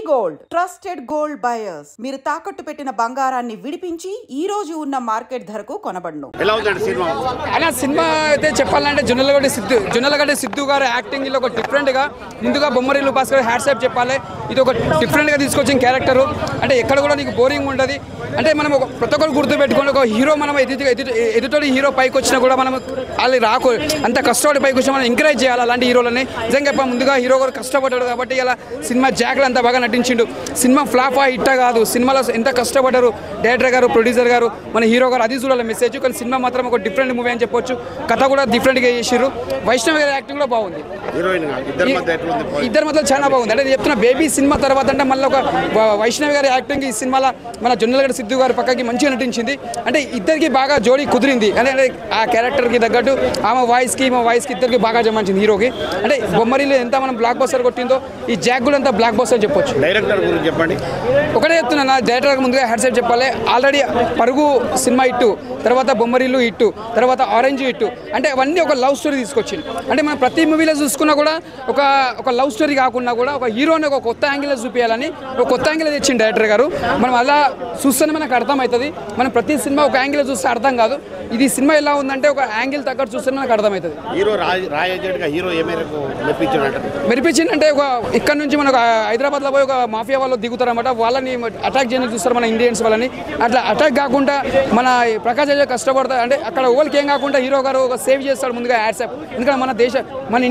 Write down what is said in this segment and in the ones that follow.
Gold trusted gold buyers మీరు తాకట్టు పెట్టిన బంగారాన్ని విడిపించి ఈ రోజు ఉన్న మార్కెట్ ధరకు కొనబడును. సినిమా అయితే చెప్పాలంటే జొన్నలగడ్డ సిద్ధు గారు యాక్టింగ్ లో ఒక డిఫరెంట్ గా ముందుగా బొమ్మరిల్లు భాస్కర్ హ్యాట్సాప్ చెప్పాలి. ఇది ఒక డిఫరెంట్ గా తీసుకొచ్చిన క్యారెక్టర్. అంటే ఎక్కడ కూడా నీకు బోరింగ్ ఉండదు. అంటే మనం ఒక ప్రతి ఒక్కరు గుర్తు పెట్టుకుని ఒక హీరో మనం ఎదుటి హీరో పైకి వచ్చినా కూడా మనం వాళ్ళు అంత కష్టపడి పైకి వచ్చినా మనం ఎంకరేజ్ చేయాలి అలాంటి హీరోలని. నిజంగా ముందుగా హీరో గారు కష్టపడ్డాడు కాబట్టి ఇలా సినిమా జాక్లు అంతా బాగా నటించిండు. సినిమా ఫ్లాప్ హిట్ కాదు, సినిమాలో ఎంత కష్టపడ్డారు డైరెక్టర్ గారు, ప్రొడ్యూసర్ గారు, మన హీరో గారు, అది చూడాలి మెసేజ్. కానీ సినిమా మాత్రం ఒక డిఫరెంట్ మూవీ అని చెప్పొచ్చు. కథ కూడా డిఫరెంట్గా చేసిర్రు. వైష్ణవి గారి యాక్టింగ్ కూడా బాగుంది. ఇద్దరి మధ్య చాలా బాగుంది. అంటే చెప్తున్నా బేబీ సినిమా తర్వాత అంటే మళ్ళీ ఒక వైష్ణవి గారి యాక్టింగ్ ఈ సినిమాలో మన జొన్నలగడ్డ సిద్ధు గారి పక్కకి మంచిగా నటించింది. అంటే ఇద్దరికి బాగా జోడీ కుదిరింది. అంటే ఆ క్యారెక్టర్కి తగ్గట్టు ఆమె వాయిస్కి ఇద్దరికి బాగా జమాయించింది హీరోకి. అంటే బొమ్మరిలో ఎంత మనం బ్లాక్ బస్టర్ కొట్టిందో ఈ జాక్ కూడా అంతా బ్లాక్ బస్టర్ చెప్పొచ్చు. డైరెక్టర్ గురించి చెప్పండి. ఒకటే చెప్తున్నా, నా డైరెక్టర్ ముందుగా హ్యాట్సాప్ చెప్పాలి. ఆల్రెడీ పరుగు సినిమా ఇట్టు, తర్వాత బొమ్మరిల్లు ఇట్టు, తర్వాత ఆరెంజ్ ఇట్టు, అంటే అవన్నీ ఒక లవ్ స్టోరీ తీసుకొచ్చింది. అంటే మనం ప్రతి మూవీలో చూసుకున్నా కూడా ఒక లవ్ స్టోరీ కాకుండా కూడా ఒక హీరోని ఒక కొత్త యాంగిల్లో చూపించాలని ఒక కొత్త యాంగిల్ తెచ్చింది డైరెక్టర్ గారు. మనం అలా చూస్తేనే మనకు అర్థమవుతుంది. మనం ప్రతి సినిమా ఒక యాంగిల్లో చూస్తే అర్థం కాదు. ఇది సినిమా ఎలా ఉందంటే ఒక యాంగిల్ తగ్గట్టు చూస్తేనే మనకు అర్థమవుతుంది. హీరో మెరిపించిందంటే ఒక ఇక్కడ నుంచి మనకు హైదరాబాద్లో పోయి ఒక మాఫియా వాళ్ళు దిగుతారన్నమాట. వాళ్ళని అటాక్ చేయడానికి చూస్తారు మన ఇండియన్స్ వాళ్ళని. అట్లా అటాక్ కాకుండా మన ప్రకాష్ రాజ్ కష్టపడతారు. అంటే అక్కడ ఓళ్ళకి ఏం కాకుండా హీరో గారు ఒక సేవ్ చేస్తాడు ముందుగా హ్యాట్సాప్. ఎందుకంటే మన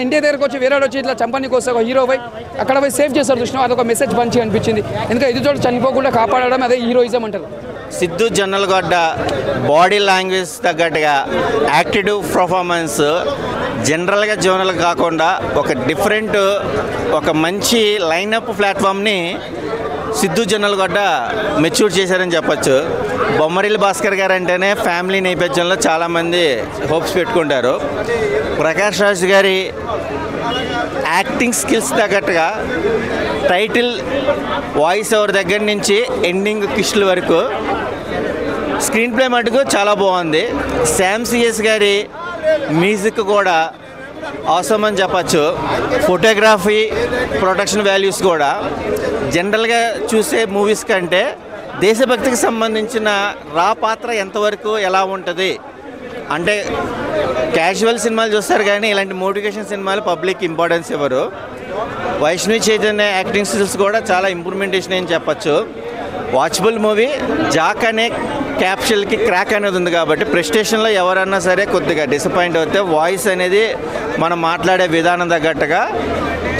ఇండియా దగ్గరకు వచ్చి వేరే వచ్చి ఇట్లా చంపడానికి వస్తే ఒక హీరో పోయి అక్కడ పోయి సేవ్ చేస్తారు చూసినా, అదొక మెసేజ్ మంచిగా అనిపించింది. ఎందుకంటే ఎదుటి చోటు చనిపోకుండా కాపాడడం అదే హీరోయిజం అంటారు. సిద్ధు జొన్నలగడ్డ బాడీ లాంగ్వేజ్ తగ్గట్టుగా యాక్టివ్ పర్ఫార్మెన్స్ జనరల్గా జోనల్ కాకుండా ఒక డిఫరెంట్ ఒక మంచి లైనప్ ప్లాట్ఫామ్ని సిద్ధు జొన్నలగడ్డ మెచ్యూర్ చేశారని చెప్పచ్చు. బొమ్మరిల్లు భాస్కర్ గారు అంటేనే ఫ్యామిలీ నేపథ్యంలో చాలామంది హోప్స్ పెట్టుకుంటారు. ప్రకాష్ రాజ్ గారి యాక్టింగ్ స్కిల్స్ తగ్గట్టుగా టైటిల్ వాయిస్ ఓవర్ దగ్గర నుంచి ఎండింగ్ కిష్ల వరకు స్క్రీన్ ప్లే మటుకు చాలా బాగుంది. శామ్ సిఎస్ గారి మ్యూజిక్ కూడా అవసరం అని చెప్పచ్చు. ఫోటోగ్రఫీ, ప్రొడక్షన్ వాల్యూస్ కూడా జనరల్గా చూసే మూవీస్ కంటే దేశభక్తికి సంబంధించిన రా పాత్ర ఎంతవరకు ఎలా ఉంటుంది అంటే క్యాజువల్ సినిమాలు చూస్తారు కానీ ఇలాంటి మోటివేషన్ సినిమాలు పబ్లిక్ ఇంపార్టెన్స్ ఇవ్వరు. వైష్ణవి చైతన్య యాక్టింగ్ స్కిల్స్ కూడా చాలా ఇంప్రూవ్మెంటేషన్ అని చెప్పచ్చు. Watchable movie. జాక్ అనే క్యాప్షన్కి క్రాక్ అనేది ఉంది కాబట్టి ప్రెస్టేషన్లో ఎవరన్నా సరే కొద్దిగా డిసప్పాయింట్ అవుతే వాయిస్ అనేది మనం మాట్లాడే విధానం తగ్గట్టుగా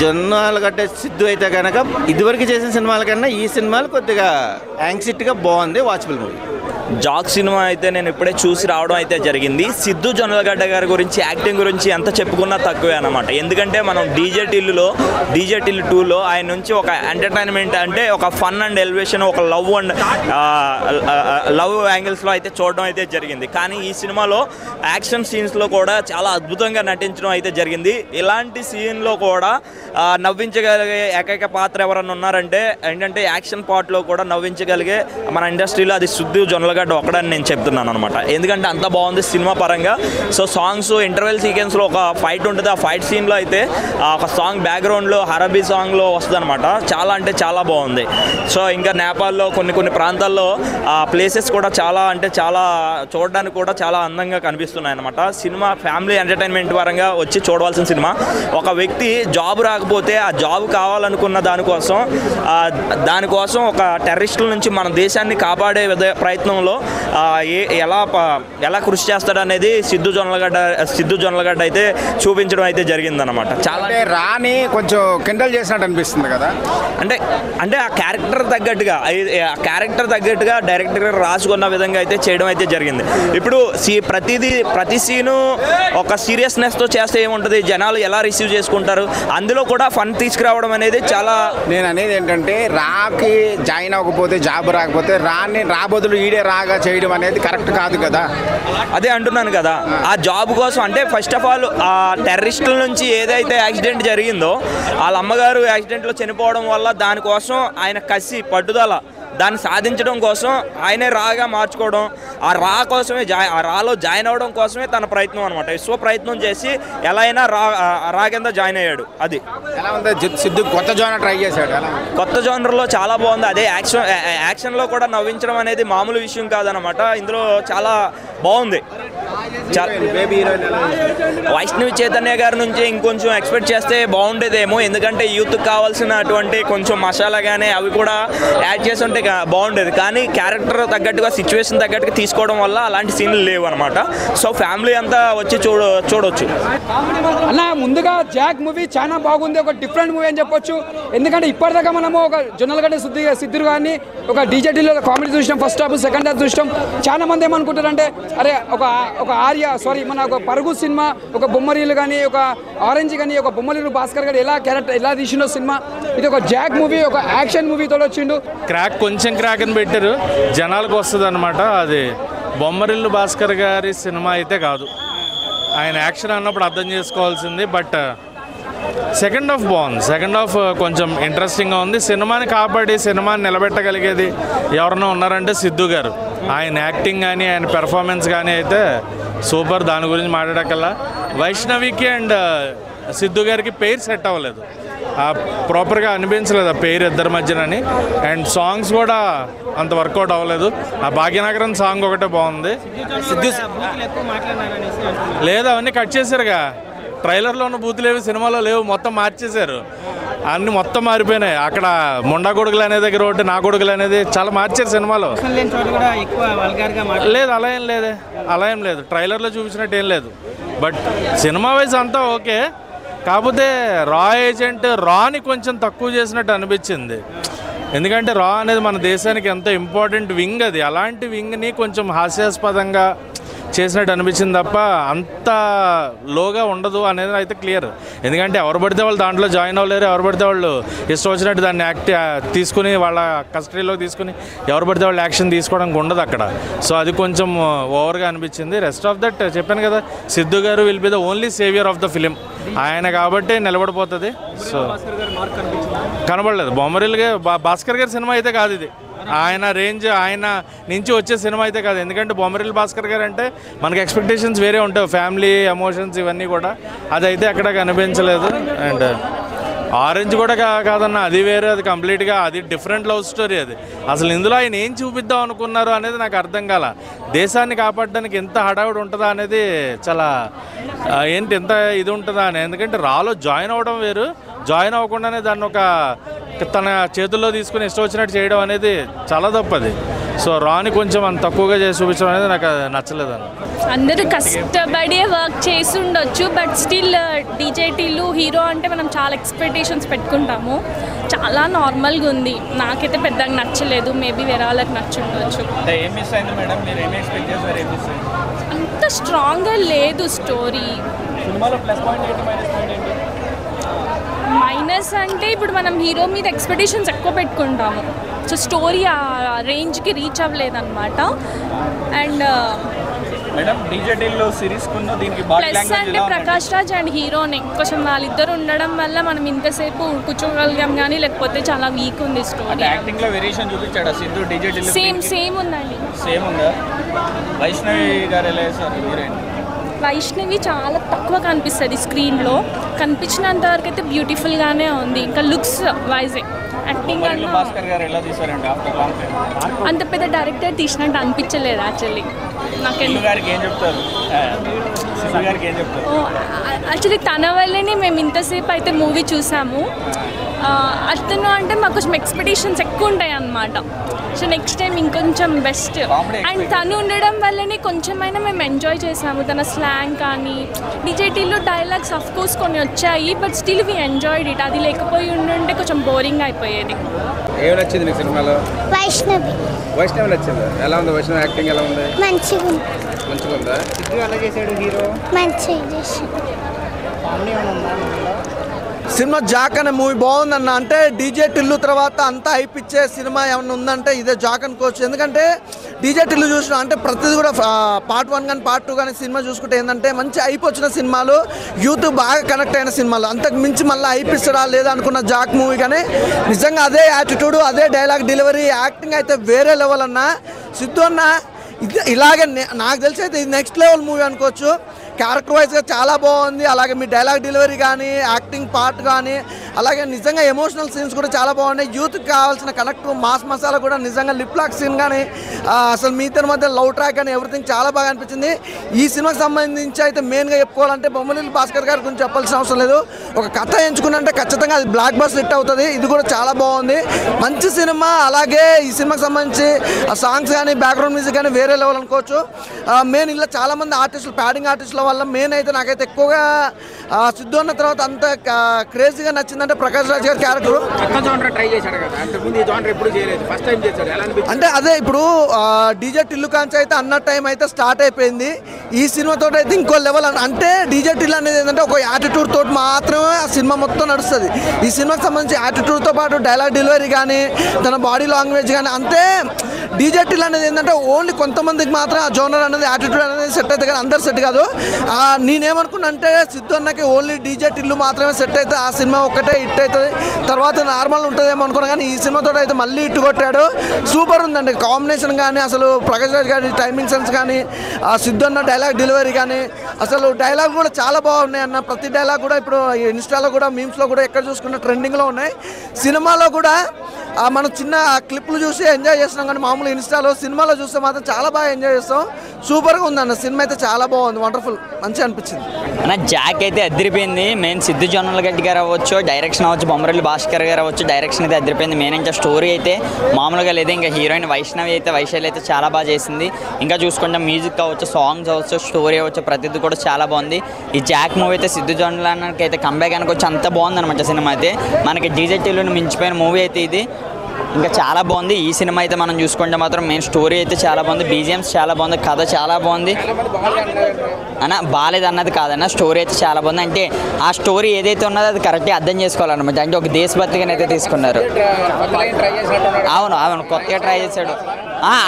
జొన్నలగడ్డ సిద్ధు అయితే కనుక ఇదివరకు చేసిన సినిమాల కన్నా ఈ సినిమాలు కొద్దిగా యాంగ్జైటీగా బాగుంది. Watchable movie. జాక్ సినిమా అయితే నేను ఇప్పుడే చూసి రావడం అయితే జరిగింది. సిద్ధు జొన్నలగడ్డ గారి గురించి యాక్టింగ్ గురించి ఎంత చెప్పుకున్నా తక్కువే అన్నమాట. ఎందుకంటే మనం డీజే టిల్లు 2లో ఆయన నుంచి ఒక ఎంటర్టైన్మెంట్ అంటే ఒక ఫన్ అండ్ ఎలివేషన్, ఒక లవ్ యాంగిల్స్లో అయితే చూడడం అయితే జరిగింది. కానీ ఈ సినిమాలో యాక్షన్ సీన్స్లో కూడా చాలా అద్భుతంగా నటించడం అయితే జరిగింది. ఇలాంటి సీన్లో కూడా నవ్వించగలిగే ఏకైక పాత్ర ఎవరన్నా ఉన్నారంటే ఏంటంటే యాక్షన్ పార్ట్లో కూడా నవ్వించగలిగే మన ఇండస్ట్రీలో అది సిద్ధు జొన్నలగడ్డ ఒకడని నేను చెప్తున్నాను అనమాట. ఎందుకంటే అంత బాగుంది సినిమా పరంగా. సో సాంగ్స్ ఇంటర్వెల్ సీక్వెన్స్లో ఒక ఫైట్ ఉంటుంది. ఆ ఫైట్ సీన్లో అయితే ఒక సాంగ్ బ్యాక్గ్రౌండ్లో హరబీ సాంగ్లో వస్తుంది అనమాట. చాలా అంటే చాలా బాగుంది. సో ఇంకా నేపాల్లో కొన్ని ప్రాంతాల్లో ప్లేసెస్ కూడా చాలా అంటే చాలా చూడడానికి కూడా చాలా అందంగా కనిపిస్తున్నాయి అనమాట. సినిమా ఫ్యామిలీ ఎంటర్టైన్మెంట్ పరంగా వచ్చి చూడవలసిన సినిమా. ఒక వ్యక్తి జాబ్ రాకపోతే ఆ జాబ్ కావాలనుకున్న దానికోసం ఒక టెర్రరిస్టుల నుంచి మన దేశాన్ని కాపాడే ప్రయత్నంలో ఎలా కృషి చేస్తాడు అనేది సిద్ధు జొన్నలగడ్డ అయితే చూపించడం అయితే జరిగిందనమాట. చాలా రాని కొంచెం కిండల్ చేసినట్టు అనిపిస్తుంది కదా. అంటే ఆ క్యారెక్టర్ తగ్గట్టుగా డైరెక్టర్ గారు రాసుకున్న విధంగా అయితే చేయడం అయితే జరిగింది. ఇప్పుడు ప్రతి సీను ఒక సీరియస్నెస్తో చేస్తే ఏముంటుంది, జనాలు ఎలా రిసీవ్ చేసుకుంటారు, అందులో కూడా ఫన్ తీసుకురావడం అనేది చాలా. నేను అనేది ఏంటంటే రాకి జాయిన్ అవ్వకపోతే జాబ్ రాకపోతే రా బదులు ఈడే రాగా చేయడం అనేది కరెక్ట్ కాదు కదా. అదే అంటున్నాను కదా. ఆ జాబ్ కోసం అంటే ఫస్ట్ ఆఫ్ ఆల్ ఆ టెర్రరిస్టుల నుంచి ఏదైతే యాక్సిడెంట్ జరిగిందో వాళ్ళ అమ్మగారు యాక్సిడెంట్లో చనిపోవడం వల్ల దానికోసం ఆయన కసి పట్టుదల దాన్ని సాధించడం కోసం ఆయనే రాగా మార్చుకోవడం, ఆ రాలో జాయిన్ అవ్వడం కోసమే తన ప్రయత్నం అనమాట. విశ్వ ప్రయత్నం చేసి ఎలా అయినా రా కింద జాయిన్ అయ్యాడు. అది ఎలా ఉంది సిద్ధు కొత్త జోనర్ ట్రై చేశాడు, కొత్త జోనర్లో చాలా బాగుంది. అదే యాక్షన్లో కూడా నవ్వించడం అనేది మామూలు విషయం కాదనమాట. ఇందులో చాలా బాగుంది. వైష్ణవి చైతన్య గారి నుంచి ఇంకొంచెం ఎక్స్పెక్ట్ చేస్తే బాగుండేదేమో, ఎందుకంటే యూత్కి కావాల్సినటువంటి కొంచెం మసాలా కానీ అవి కూడా యాడ్ చేసి ఉంటే బాగుండేది. కానీ క్యారెక్టర్ తగ్గట్టుగా సిచ్యువేషన్ తగ్గట్టుగా తీసుకోవడం వల్ల అలాంటి సీన్లు లేవు అనమాట. సో ఫ్యామిలీ అంతా వచ్చి చూడొచ్చు. అన్న ముందుగా జాక్ మూవీ చాలా బాగుంది, ఒక డిఫరెంట్ మూవీ అని చెప్పొచ్చు. ఎందుకంటే ఇప్పటిదాకా మనము ఒక జొన్నలగడ్డ సిద్ధు కానీ ఒక డీజేటీలో కామెడీ చూసినాం, ఫస్ట్ హాఫ్ సెకండ్ హాఫ్ చూసినాం. చాలా మంది ఏమనుకుంటారంటే అరే ఒక మన ఒక పరుగు సినిమా, ఒక బొమ్మరీలు కానీ, ఒక ఆరెంజ్ కానీ, ఒక బొమ్మరీలు భాస్కర్ గారు ఎలా తీసిండో సినిమా. ఇది ఒక జాక్ మూవీ, ఒక యాక్షన్ మూవీతో వచ్చిండు. కొంచెం క్రాక్ అని పెట్టారు, జనాలకు వస్తుంది అనమాట. అది బొమ్మరిల్లు భాస్కర్ గారి సినిమా అయితే కాదు. ఆయన యాక్షన్ అన్నప్పుడు అర్థం చేసుకోవాల్సింది. బట్ సెకండ్ హాఫ్ బాగుంది, సెకండ్ హాఫ్ కొంచెం ఇంట్రెస్టింగ్గా ఉంది. సినిమాని కాపాడి సినిమాని నిలబెట్టగలిగేది ఎవరన్నా ఉన్నారంటే సిద్ధు గారు. ఆయన యాక్టింగ్ కానీ ఆయన పెర్ఫార్మెన్స్ కానీ అయితే సూపర్. దాని గురించి మాట్లాడకల్లా వైష్ణవికి అండ్ సిద్ధు గారికి పేరు సెట్ అవ్వలేదు, ప్రాపర్గా అనిపించలేదు ఆ పేరు ఇద్దరి మధ్యనని. అండ్ సాంగ్స్ కూడా అంత వర్కౌట్ అవ్వలేదు. ఆ భాగ్యనగరం సాంగ్ ఒకటే బాగుంది. సిద్ధు లేదు, అవన్నీ కట్ చేశారుగా. ట్రైలర్లో ఉన్న బూతులు లేవు, సినిమాలో లేవు, మొత్తం మార్చేశారు. అన్నీ మొత్తం మారిపోయినాయి. అక్కడ మొండా కొడుకులు అనే దగ్గర ఒకటి, నా కొడుకులు అనేది చాలా మార్చారు సినిమాలో. లేదు, అలా ఏం లేదు. ట్రైలర్లో చూపించినట్టు ఏం లేదు. బట్ సినిమా వైజ్ అంతా ఓకే. కాకపోతే రా ఏజెంట్ రాని కొంచెం తక్కువ చేసినట్టు అనిపించింది. ఎందుకంటే రా అనేది మన దేశానికి ఎంతో ఇంపార్టెంట్ వింగ్. అది అలాంటి వింగ్ని కొంచెం హాస్యాస్పదంగా చేసినట్టు అనిపించింది తప్ప అంత లోగా ఉండదు అనేది అయితే క్లియర్. ఎందుకంటే ఎవరు పడితే వాళ్ళు దాంట్లో జాయిన్ అవ్వలేరు, ఎవరు పడితే వాళ్ళు ఇష్టం వచ్చినట్టు దాన్ని తీసుకుని వాళ్ళ కస్టడీలోకి తీసుకుని ఎవరు పడితే వాళ్ళు యాక్షన్ తీసుకోవడానికి ఉండదు అక్కడ. సో అది కొంచెం ఓవర్గా అనిపించింది. రెస్ట్ ఆఫ్ దట్ చెప్పాను కదా, సిద్ధు గారు will be the only saviour of the film. ఆయన కాబట్టి నిలబడిపోతుంది. సో కనబడలేదు. బొమ్మరిల్లుగా భాస్కర్ గారి సినిమా అయితే కాదు ఇది. ఆయన రేంజ్, ఆయన నుంచి వచ్చే సినిమా అయితే కాదు. ఎందుకంటే బొమ్మరిల్లు భాస్కర్ గారు అంటే మనకి ఎక్స్పెక్టేషన్స్ వేరే ఉంటాయి, ఫ్యామిలీ ఎమోషన్స్ ఇవన్నీ కూడా. అదైతే ఎక్కడ కనిపించలేదు. అండ్ ఆరెంజ్ కూడా కాదన్న, అది వేరే, అది కంప్లీట్గా అది డిఫరెంట్ లవ్ స్టోరీ. అది అసలు ఇందులో ఆయన ఏం చూపిద్దాం అనుకున్నారు అనేది నాకు అర్థం కాల. దేశాన్ని కాపాడడానికి ఎంత హడావుడి ఉంటుందా అనేది చాలా ఎంత ఇది ఉంటుందా అని. ఎందుకంటే రాలో జాయిన్ అవ్వడం వేరు, జాయిన్ అవ్వకుండానే దాన్ని ఒక తన చేతుల్లో తీసుకుని ఇష్టం వచ్చినట్టు చేయడం అనేది చాలా తప్పది. సో రాని కొంచెం అంత తక్కువగా చేసి చూపించడం అనేది నాకు నచ్చలేదు. అందరూ కష్టపడే వర్క్ చేసి ఉండొచ్చు, బట్ స్టిల్ డీజేటీలు హీరో అంటే మనం చాలా ఎక్స్పెక్టేషన్స్ పెట్టుకుంటాము. చాలా నార్మల్గా ఉంది, నాకైతే పెద్దగా నచ్చలేదు. మేబీ వేరే వాళ్ళకి నచ్చుండొచ్చు. అంత స్ట్రాంగ్గా లేదు స్టోరీ. మైనస్ అంటే ఇప్పుడు మనం హీరో మీద ఎక్స్పెక్టేషన్స్ ఎక్కువ పెట్టుకుంటాము. సో స్టోరీ ఆ రేంజ్కి రీచ్ అవ్వలేదన్నమాట. అండ్ ప్లస్ అంటే ప్రకాష్ రాజ్ అండ్ హీరోని కొంచెం వాళ్ళిద్దరు ఉండడం వల్ల మనం ఇంతసేపు కూర్చోగలిగాం, కానీ లేకపోతే చాలా వీక్ ఉంది స్టోరీ. సేమ్ ఉందండి. వైష్ణవి చాలా తక్కువ కనిపిస్తుంది స్క్రీన్లో, కనిపించినంత వరకు అయితే బ్యూటిఫుల్గానే ఉంది. ఇంకా లుక్స్ వైజే యాక్టింగ్ అంత పెద్ద డైరెక్టర్ తీసినట్టు అనిపించలేదు యాక్చువల్లీ. యాక్చువల్లీ తన వల్లనే మేము ఇంతసేపు అయితే మూవీ చూసాము. అతను అంటే మాకు కొంచెం ఎక్స్పెక్టేషన్స్ ఎక్కువ ఉంటాయి అన్నమాట. సో నెక్స్ట్ టైం ఇంకొంచెం బెస్ట్. అండ్ తను ఉండడం వల్లనే కొంచెమైనా మేము ఎంజాయ్ చేసాము. తన స్లాంగ్ కానీ, డీజేటీలో డైలాగ్స్ ఆఫ్ కోర్స్ కొన్ని వచ్చాయి, but still we enjoyed it. అది లేకపోయి ఉండుంటే కొంచెం బోరింగ్ అయిపోయేది. ఏం నచ్చింది నీకు సినిమాలో? వైష్ణవి నచ్చింది. ఎలా ఉంది వైష్ణవి యాక్టింగ్? ఎలా ఉంది? మంచిగా ఉందా? సిద్ధు ఎలా చేశాడు హీరో? మంచిగా చేశాడు. సినిమా జాక్ అనే మూవీ బాగుందన్న. అంటే డీజే టిల్లు తర్వాత అంతా అయిపిచ్చే సినిమా ఏమన్నా ఉందంటే ఇదే జాక్ అనుకోవచ్చు. ఎందుకంటే డీజే టిల్లు చూసిన అంటే ప్రతిదీ కూడా పార్ట్ 1 కానీ పార్ట్ 2 కానీ సినిమా చూసుకుంటే ఏంటంటే మంచి హైప్ వచ్చిన సినిమాలు, యూత్ బాగా కనెక్ట్ అయిన సినిమాలు. అంతకు మించి మళ్ళీ హైపిస్తాడా లేదా అనుకున్న జాక్ మూవీ కానీ నిజంగా అదే యాటిట్యూడ్, అదే డైలాగ్ డెలివరీ, యాక్టింగ్ అయితే వేరే లెవెల్ అన్న. సిద్ధు అన్న ఇలాగే నాకు తెలిసి అయితే ఇది నెక్స్ట్ లెవెల్ మూవీ అనుకోవచ్చు. క్యారెక్టర్ వైజ్గా చాలా బాగుంది. అలాగే మీ డైలాగ్ డెలివరీ కానీ, యాక్టింగ్ పార్ట్ కానీ, అలాగే నిజంగా ఎమోషనల్ సీన్స్ కూడా చాలా బాగున్నాయి. యూత్కి కావాల్సిన కనెక్ట్ మాస్ మసాలా కూడా నిజంగా లిప్ లాక్ సీన్ కానీ, అసలు మీ ఇద్దరి మధ్య లవ్ ట్రాక్ కానీ ఎవ్రీథింగ్ చాలా బాగా అనిపించింది. ఈ సినిమాకి సంబంధించి అయితే మెయిన్గా చెప్పుకోవాలంటే బొమ్మరిల్లు భాస్కర్ గారి గురించి చెప్పాల్సిన అవసరం లేదు. ఒక కథ ఎంచుకున్నంటే ఖచ్చితంగా అది బ్లాక్ బస్టర్ హిట్ అవుతుంది. ఇది కూడా చాలా బాగుంది, మంచి సినిమా. అలాగే ఈ సినిమాకి సంబంధించి ఆ సాంగ్స్ కానీ, బ్యాక్గ్రౌండ్ మ్యూజిక్ కానీ వేరే లెవెల్ అనుకోవచ్చు. మెయిన్ ఇలా చాలామంది ఆర్టిస్టులు, ప్యాడింగ్ ఆర్టిస్టుల వల్ల మెయిన్ అయితే నాకైతే ఎక్కువగా సిద్ధు అన్న తర్వాత అంత క్రేజీగా నచ్చిందంటే ప్రకాష్ రాజ్ గారి క్యారెక్టర్. అంటే అదే ఇప్పుడు డీజే టిల్లు కాంచి అయితే అన్న టైం అయితే స్టార్ట్ అయిపోయింది. ఈ సినిమాతో అయితే ఇంకో లెవెల్. అంటే డీజే టిల్లు అనేది ఏంటంటే ఒక యాటిట్యూడ్ తోటి మాత్రమే ఆ సినిమా మొత్తం నడుస్తుంది. ఈ సినిమాకి సంబంధించి యాటిట్యూడ్తో పాటు డైలాగ్ డెలివరీ కానీ, తన బాడీ లాంగ్వేజ్ కానీ, అంతే డీజే టిల్లు అనేది ఏంటంటే ఓన్లీ కొంతమందికి మాత్రం ఆ జోనర్ అనేది, యాటిట్యూడ్ అనేది సెట్ అవుతుంది కానీ అందరు సెట్ కాదు. నేనేమనుకున్నా అంటే సిద్ధు అన్నకి ఓన్లీ డీజే టిల్లు మాత్రమే సెట్ అయితే ఆ సినిమా ఒక్కటే హిట్ అవుతుంది, తర్వాత నార్మల్ ఉంటుందేమో అనుకున్నా. కానీ ఈ సినిమాతో అయితే మళ్ళీ హిట్ కొట్టాడు. సూపర్ ఉందండి కాంబినేషన్ కానీ, అసలు ప్రకాష్ రాజ్ గారి టైమింగ్ సెన్స్ కానీ, సిద్ధు అన్న డైలాగ్ డెలివరీ కానీ, అసలు డైలాగ్ కూడా చాలా బాగున్నాయి అన్న. ప్రతి డైలాగ్ కూడా ఇప్పుడు ఇన్స్టాలో కూడా, మీమ్స్లో కూడా ఎక్కడ చూసుకున్న ట్రెండింగ్లో ఉన్నాయి. సినిమాలో కూడా మనం చిన్న క్లిప్లు చూసి ఎంజాయ్ చేస్తున్నాం కానీ మామూలు ఇన్స్టాలో, సినిమాలో చూస్తే మాత్రం చాలా బాగా ఎంజాయ్ చేస్తాం. సూపర్గా ఉందన్న సినిమా అయితే, చాలా బాగుంది, వండర్ఫుల్, మంచిగా అనిపించింది అన్న. జాక్ అయితే అదిరిపోయింది. మెయిన్ సిద్ధు జొన్నలగడ్డి గారు అవ్వచ్చు, డైరెక్షన్ అవ్వచ్చు, బొమ్మరిల్లు భాస్కర్ గారు అవ్వచ్చు, డైరెక్షన్ అయితే అదిరిపోయింది. మెయిన్ ఇంకా స్టోరీ అయితే మామూలుగా లేదు. ఇంకా హీరోయిన్ వైష్ణవి అయితే చాలా బాగా చేసింది. ఇంకా చూసుకుంటే మ్యూజిక్ అవ్వచ్చు, సాంగ్స్ అవ్వచ్చు, స్టోరీ అవ్వచ్చు, ప్రతిదీ కూడా చాలా బాగుంది. ఈ జాక్ మూవీ అయితే సిద్ధు జొన్నలకి అయితే కంబ్యాక్ అనుకోవచ్చు, అంత బాగుంది అనమాట సినిమా అయితే. మనకి డీజే టిల్లుని మించిపోయిన మూవీ అయితే ఇది. ఇంకా చాలా బాగుంది ఈ సినిమా అయితే. మనం చూసుకుంటే మాత్రం మెయిన్ స్టోరీ అయితే చాలా బాగుంది, బీజిఎమ్స్ చాలా బాగుంది, కథ చాలా బాగుంది అన్న. బాగాలేదు అన్నది కాదన్న, స్టోరీ అయితే చాలా బాగుంది. అంటే ఆ స్టోరీ ఏదైతే ఉన్నదో అది కరెక్ట్గా అర్థం చేసుకోవాలన్నమాట. అంటే ఒక దేశభక్తిగానే అయితే తీసుకున్నారు. అవును కొత్తగా ట్రై చేశాడు.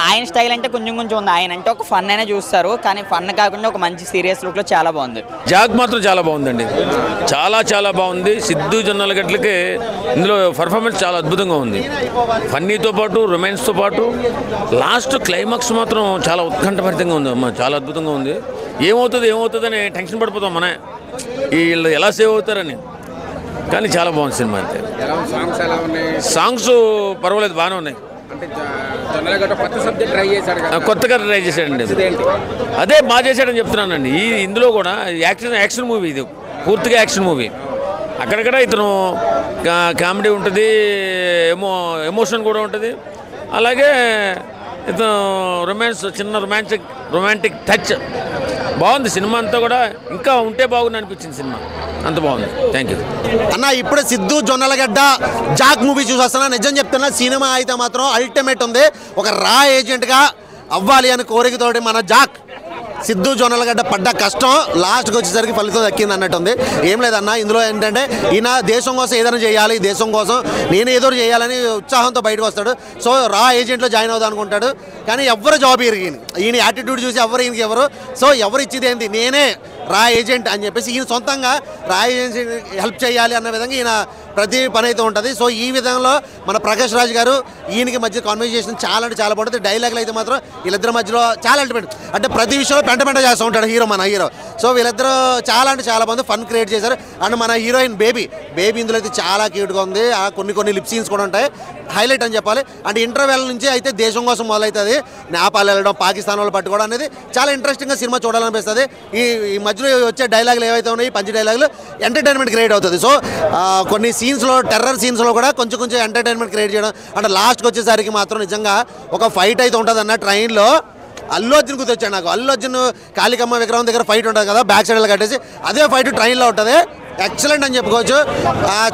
ఆయన స్టైల్ అంటే కొంచెం ఉంది. ఆయన అంటే ఒక ఫన్ అయినా చూస్తారు, కానీ ఫన్ కాకుండా ఒక మంచి సీరియస్ లుక్లో చాలా బాగుంది. జాక్ మాత్రం చాలా బాగుందండి, చాలా బాగుంది. సిద్ధు జొన్నలగడ్డలకి ఇందులో పర్ఫార్మెన్స్ చాలా అద్భుతంగా ఉంది. ఫన్నీతో పాటు, రొమాన్స్తో పాటు లాస్ట్ క్లైమాక్స్ మాత్రం చాలా ఉత్కంఠభరితంగా ఉంది అమ్మ, చాలా అద్భుతంగా ఉంది. ఏమవుతుంది అని టెన్షన్ పడిపోతాం మన, వీళ్ళు ఎలా సేవ్ అవుతారని. కానీ చాలా బాగుంది సినిమా. అంతే సాంగ్స్ పర్వాలేదు, బాగానే ఉన్నాయి. కొత్తగా ట్రై చేశాడండి, అదే బాగా చేశాడని చెప్తున్నానండి. ఇందులో కూడా యాక్షన్ మూవీ, ఇది పూర్తిగా యాక్షన్ మూవీ. అక్కడక్కడ ఇతను కామెడీ ఉంటుంది, ఎమోషన్ కూడా ఉంటుంది. అలాగే ఇతను చిన్న రొమాంటిక్ టచ్ బాగుంది. సినిమా అంతా కూడా ఇంకా ఉంటే బాగుంది అనిపించింది సినిమా, అంత బాగుంది. థ్యాంక్ యూ అన్న. ఇప్పుడు సిద్ధు జొన్నలగడ్డ జాక్ మూవీ చూసేస్తున్నా, నిజం చెప్తున్నా సినిమా అయితే మాత్రం అల్టిమేట్ ఉంది. ఒక రా ఏజెంట్గా అవ్వాలి అని కోరికతోటి మన జాక్ సిద్ధు జొన్నలగడ్డ పడ్డ కష్టం లాస్ట్కి వచ్చేసరికి ఫలితం దక్కింది అన్నట్టుంది. ఏం లేదన్న, ఇందులో ఏంటంటే ఈయన దేశం కోసం ఏదైనా చేయాలి, దేశం కోసం నేను ఏదో చేయాలని ఉత్సాహంతో బయటకు వస్తాడు. సో రా ఏజెంట్లో జాయిన్ అవుదాం అనుకుంటాడు, కానీ ఎవరు జాబ్ ఇరిగింది. ఈయన యాటిట్యూడ్ చూసి ఈయనకి ఎవరు, సో ఎవరు ఇచ్చేది ఏంటి, నేనే రా ఏజెంట్ అని చెప్పేసి ఈయన సొంతంగా రా ఏజెన్సీ హెల్ప్ చేయాలి అన్న విధంగా ఈయన ప్రతి పని అయితే ఉంటుంది. సో ఈ విధంలో మన ప్రకాష్ రాజ్ గారు ఈయనకి మధ్య కాన్వర్జేషన్ చాలా బాగుంటుంది. డైలాగులు అయితే మాత్రం వీళ్ళిద్దరి మధ్యలో చాలా అల్టిమేట్. అంటే ప్రతి విషయంలో పెంట చేస్తూ ఉంటాడు మన హీరో. సో వీళ్ళిద్దరూ చాలా బాగుంది, ఫన్ క్రియేట్ చేశారు. అండ్ మన హీరోయిన్ బేబీ ఇందులో అయితే చాలా క్యూట్గా ఉంది. కొన్ని లిప్ సీన్స్ కూడా ఉంటాయి, హైలైట్ అని చెప్పాలి. అంటే ఇంటర్వెల్ నుంచి అయితే దేశం కోసం మొదలవుతుంది, నేపాల్ వెళ్ళడం, పాకిస్తాన్ వాళ్ళు పట్టుకోవడం అనేది చాలా ఇంట్రెస్టింగ్గా సినిమా చూడాలనిపిస్తుంది. ఈ మధ్యలో వచ్చే డైలాగులు ఏవైతే ఉన్నాయి, పంచి డైలాగులు, ఎంటర్టైన్మెంట్ క్రియేట్ అవుతుంది. సో కొన్ని సీన్స్లో, టెర్రర్ సీన్స్లో కూడా కొంచెం ఎంటర్టైన్మెంట్ క్రియేట్ చేయడం. అంటే లాస్ట్కి వచ్చేసరికి మాత్రం నిజంగా ఒక ఫైట్ అయితే ఉంటుంది అన్న. ట్రైన్లో అల్లు అర్జున్ గుర్తొచ్చాడు నాకు. అల్లు అర్జున్ కాళికమ్మ విగ్రహం దగ్గర ఫైట్ ఉంటుంది కదా, బ్యాక్ సైడ్లో కట్టేసి, అదే ఫైట్ ట్రైన్లో ఉంటుంది. ఎక్సలెంట్ అని చెప్పుకోవచ్చు.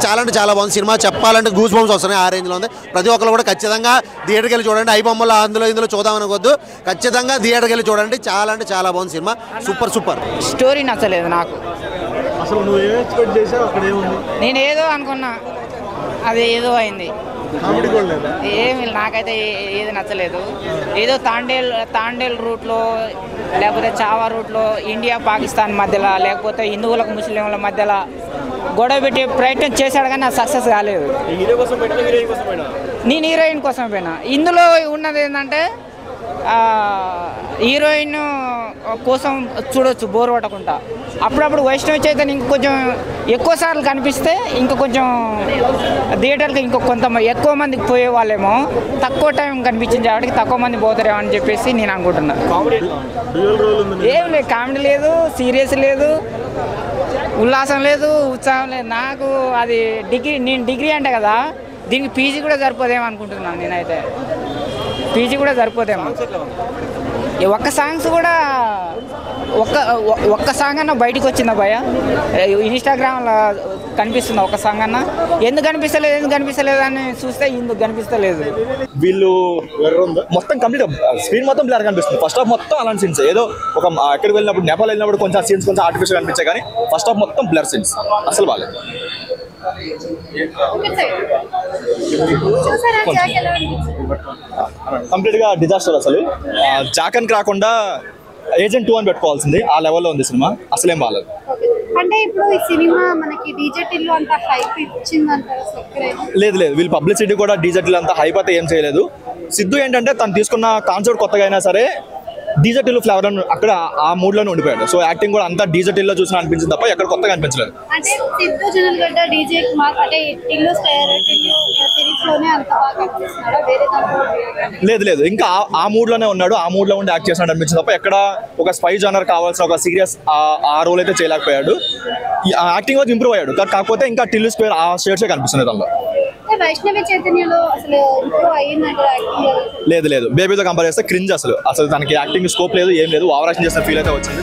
చాలా అంటే చాలా బాగుంది సినిమా. చెప్పాలంటే గూస్ బంప్స్ వస్తున్నాయి, ఆ రేంజ్లో ఉంది. ప్రతి ఒక్కరు కూడా ఖచ్చితంగా థియేటర్కి వెళ్ళి చూడండి. ఐ బొమ్మలు ఇందులో చూద్దామనుకోవద్దు, ఖచ్చితంగా థియేటర్కి వెళ్ళి చూడండి. చాలా అంటే చాలా బాగుంది సినిమా. సూపర్. స్టోరీ నచ్చలేదు నాకు. అసలు నువ్వు ఏం ఎక్స్పెక్ట్ చేసావు? అక్కడ ఏముంది? నేను ఏదో అనుకున్నా, అది ఏదో అయింది. ఏమి నాకైతే ఏది నచ్చలేదు. ఏదో తాండేల్ రూట్లో లేకపోతే చావా రూట్లో ఇండియా పాకిస్తాన్ మధ్యలో లేకపోతే హిందువులకు ముస్లింల మధ్యలో గొడవ పెట్టే ప్రయత్నం చేశాడు కానీ అది సక్సెస్ కాలేదు. నేను హీరోయిన్ కోసం పోయినా. ఇందులో ఉన్నది ఏంటంటే హీరోయిన్ కోసం చూడవచ్చు బోర్ పట్టకుండా. అప్పుడప్పుడు వైష్ణవి చైతన్య ఇంకొంచెం ఎక్కువ సార్లు కనిపిస్తే ఇంకా కొంచెం థియేటర్కి కొంత ఎక్కువ మందికి పోయే వాళ్ళేమో, తక్కువ టైం కనిపించింది కాబట్టి తక్కువ మంది పోతారేమో అని చెప్పేసి నేను అనుకుంటున్నా. ఏం లేదు, కామెడీ లేదు, సీరియస్ లేదు, ఉల్లాసం లేదు, ఉత్సాహం లేదు. నాకు అది నేను డిగ్రీ అంటే కదా, దీనికి పీజీ కూడా సరిపోదేమో అనుకుంటున్నాను. నేనైతే పీజీ కూడా సరిపోదేమో. ఒక్క సాంగ్స్ కూడా ఒక్క సాంగ్ అన్న బయటకు వచ్చిందా భయ? ఇన్స్టాగ్రామ్లో కనిపిస్తుందా ఒక్క సాంగ్ అన్న? ఎందుకు కనిపిస్తలేదు అని చూస్తే ఇందుకు కనిపిస్తలేదు. వీళ్ళు మొత్తం కంప్లీట్ స్క్రీన్ మొత్తం బ్లర్ కనిపిస్తుంది. ఫస్ట్ హాఫ్ మొత్తం అలాంటి సీన్స్. ఏదో ఒక ఎక్కడికి వెళ్ళినప్పుడు నేపాల్ వెళ్ళినప్పుడు కొంచెం సీన్స్ కొంచెం ఆర్టిఫిషియల్ కనిపించాయి, కానీ ఫస్ట్ హాఫ్ మొత్తం బ్లర్ సీన్స్ అసలు బాగాలేదు. కంప్లీట్ గా డిజాస్టర్. అసలు జాకన్ రాకుండా ఏజెంట్ 2 అని పెట్టుకోవాల్సింది, ఆ లెవెల్లో ఉంది సినిమా. అసలేం బాగాలేదు. అంటే ఇప్పుడు ఈ సినిమా మనకి డీజేటీలో అంత హైప్ ఇచ్చిందంటారు? లేదు, వీళ్ళు పబ్లిసిటీ కూడా డీజేటీలో అంతా హైప్ అయితే ఏం చేయలేదు. సిద్ధు ఏంటంటే తను తీసుకున్న కాన్సెప్ట్ కొత్తగా అయినా సరే డీజేటీలో ఫ్లేవర్ అక్కడ ఆ మూడ్లోనే ఉండిపోయాడు. సో యాక్టింగ్ కూడా అంతా డీజేటీలో చూసిన అనిపించింది తప్ప ఎక్కడ కొత్తగా అనిపించలేదు. అంటే సిద్ధు జొన్నలగడ్డ డీజే అంటే టిల్లు సిరీస్ లోనే అంత బాగా కనిపిస్తున్నాడా? వేరే లేదు, ఇంకా ఆ మూడ్లోనే ఉన్నాడు. ఆ మూడ్లో ఉండి యాక్ట్ చేసినట్టు అనిపించింది తప్ప ఎక్కడ ఒక స్పై జానర్ కావాల్సిన ఒక సీరియస్ ఆ రోల్ అయితే చేయలేకపోయాడు. యాక్టింగ్ అయితే ఇంప్రూవ్ అయ్యాడు, కాకపోతే ఇంకా టిల్లు స్క్వేర్ ఆ షేడ్సే కనిపిస్తుంది దానిలో. వైష్ణవి చైతన్యలో అసలు ఇంప్రూవ్ అయ్యిందంటే యాక్టింగ్? లేదు, బేబీతో కంపేర్ చేస్తే క్రింజ్. అసలు తనకి యాక్టింగ్ స్కోప్ లేదు, ఏం లేదు. ఓవర్ యాక్షన్ చేసిన ఫీల్ అయితే వచ్చింది.